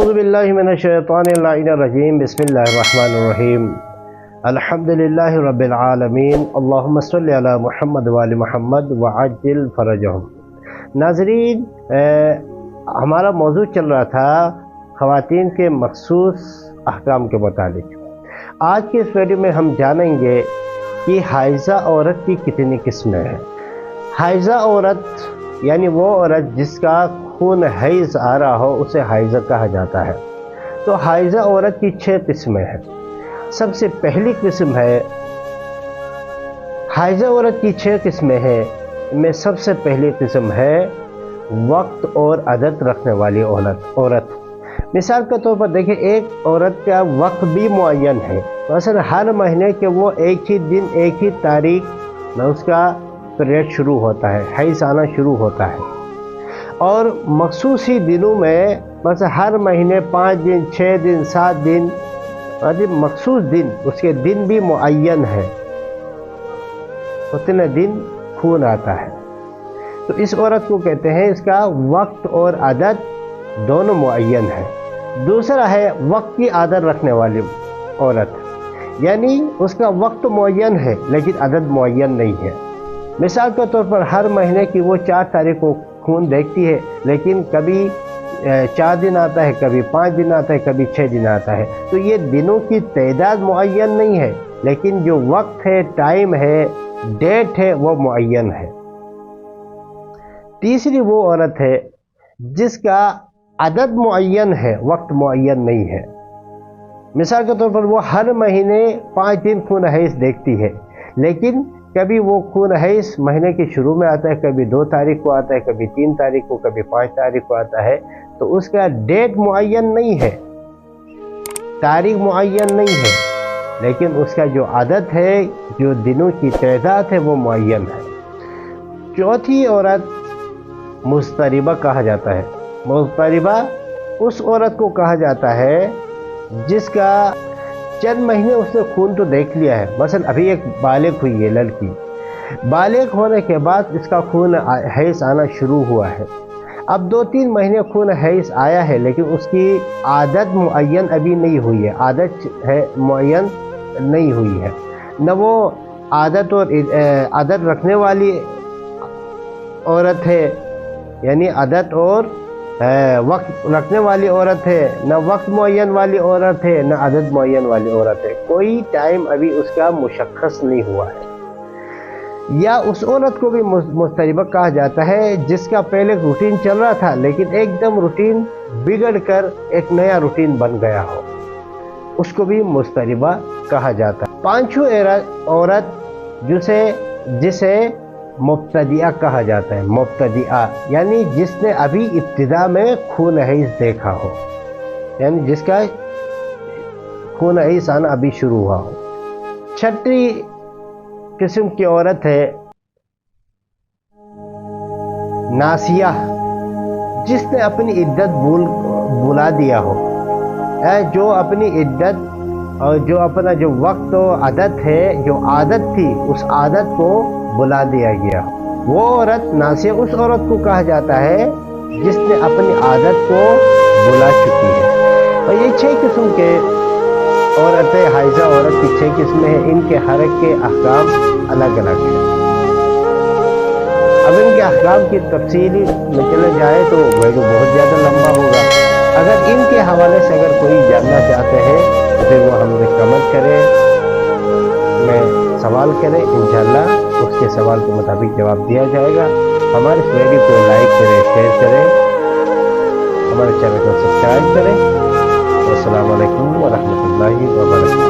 اعوذ باللہ من الشیطان اللعین الرجیم بسم اللہ الرحمن الرحیم الحمدللہ رب العالمین اللہم صلی علی محمد وآل محمد وعجل فرجہم۔ ناظرین، ہمارا موضوع چل رہا تھا خواتین کے مخصوص احکام کے متعلق۔ آج کے اس ویڈیو میں ہم جانیں گے کہ حائضہ عورت کی کتنی قسمیں ہیں۔ حائضہ عورت یعنی وہ عورت جس کا خون حیض آ رہا ہو اسے حائضہ کہا جاتا ہے۔ تو حائضہ عورت کی 6 قسمیں ہیں۔ سب سے پہلی قسم ہے حائضہ عورت کی 6 قسمیں ہیں۔ ان میں سب سے پہلی قسم ہے وقت اور عدد رکھنے والی عورت۔ مثال کے طور پر دیکھیں، ایک عورت کا وقت بھی معین ہے، مثلا ہر مہینے کے وہ ایک ہی دن ایک ہی تاریخ میں اس کا پیریڈ شروع ہوتا ہے، حیض آنا شروع ہوتا ہے، اور مخصوص ہی دنوں میں مثلا ہر مہینے 5 دن 6 دن 7 دن مخصوص دن، اس کے دن بھی معین ہے، اتنے دن خون آتا ہے، تو اس عورت کو کہتے ہیں اس کا وقت اور عدد دونوں معین ہے۔ دوسرا ہے وقت کی عادت رکھنے والی عورت، یعنی اس کا وقت معین ہے لیکن عدد معین نہیں ہے۔ مثال کے طور پر ہر مہینے کی وہ 4 تاریخ کو خون دیکھتی ہے، لیکن کبھی 4 دن آتا ہے، کبھی 5 دن آتا ہے، کبھی 6 دن آتا ہے، تو یہ دنوں کی تعداد معین نہیں ہے، لیکن جو وقت ہے، ٹائم ہے، ڈیٹ ہے، وہ معین ہے۔ تیسری وہ عورت ہے جس کا عدد معین ہے، وقت معین نہیں ہے۔ مثال کے طور پر وہ ہر مہینے 5 دن خون حیض دیکھتی ہے، لیکن کبھی وہ خون حیض مہینے کے شروع میں آتا ہے، کبھی 2 تاریخ کو آتا ہے، کبھی 3 تاریخ کو، کبھی 5 تاریخ کو آتا ہے، تو اس کا ڈیٹ معین نہیں ہے، تاریخ معین نہیں ہے، لیکن اس کا جو عدد ہے، جو دنوں کی تعداد ہے، وہ معین ہے۔ چوتھی عورت مضطربہ کہا جاتا ہے۔ مضطربہ اس عورت کو کہا جاتا ہے جس کا چند مہینے اس نے خون تو دیکھ لیا ہے، مثلا ابھی ایک بالغ ہوئی ہے لڑکی، بالغ ہونے کے بعد اس کا خون حیض آنا شروع ہوا ہے، اب 2-3 مہینے خون حیض آیا ہے، لیکن اس کی عادت معین ابھی نہیں ہوئی ہے، عادت ہے معین نہیں ہوئی ہے، نہ وہ عادت اور عدد رکھنے والی عورت ہے، یعنی عدد اور وقت رکھنے والی عورت ہے، نہ وقت معین والی عورت ہے، نہ عدد معین والی عورت ہے، کوئی ٹائم ابھی اس کا مشخص نہیں ہوا ہے۔ یا اس عورت کو بھی مضطربہ کہا جاتا ہے جس کا پہلے روٹین چل رہا تھا، لیکن ایک دم روٹین بگڑ کر ایک نیا روٹین بن گیا ہو، اس کو بھی مضطربہ کہا جاتا ہے۔ پانچویں عورت جسے مبتدیہ کہا جاتا ہے۔ مبتدیہ یعنی جس نے ابھی ابتدا میں خون حیض دیکھا ہو، یعنی جس کا خون حیض آنا ابھی شروع ہوا ہو۔ چھٹی قسم کی عورت ہے ناسیہ، جس نے اپنی عدت بلا دیا ہو، جو اپنی عدت اور جو اپنا جو وقت و عدد ہے، جو عادت تھی، اس عادت کو بلا دیا گیا، وہ عورت ناسیہ اس عورت کو کہا جاتا ہے جس نے اپنی عادت کو بلا چکی ہے۔ اور یہ 6 قسم کے عورتیں، حائضہ عورت کی 6 قسمیں ہیں، ان کے ہر ایک کے احکام الگ الگ ہیں۔ اب ان کے احکام کی تفصیلی میں چلے جائے تو ویڈیو بہت زیادہ لمبا ہوگا۔ اگر ان کے حوالے سے اگر کوئی جاننا چاہتے ہیں تو پھر وہ ہم سے کمنٹ کریں، میں سوال کریں، انشاءاللہ اس کے سوال کے مطابق جواب دیا جائے گا۔ ہمارے اس ویڈیو کو لائک کریں، شیئر کریں، ہمارے چینل کو سبسکرائب کریں۔ السلام علیکم ورحمۃ اللہ وبرکاتہ۔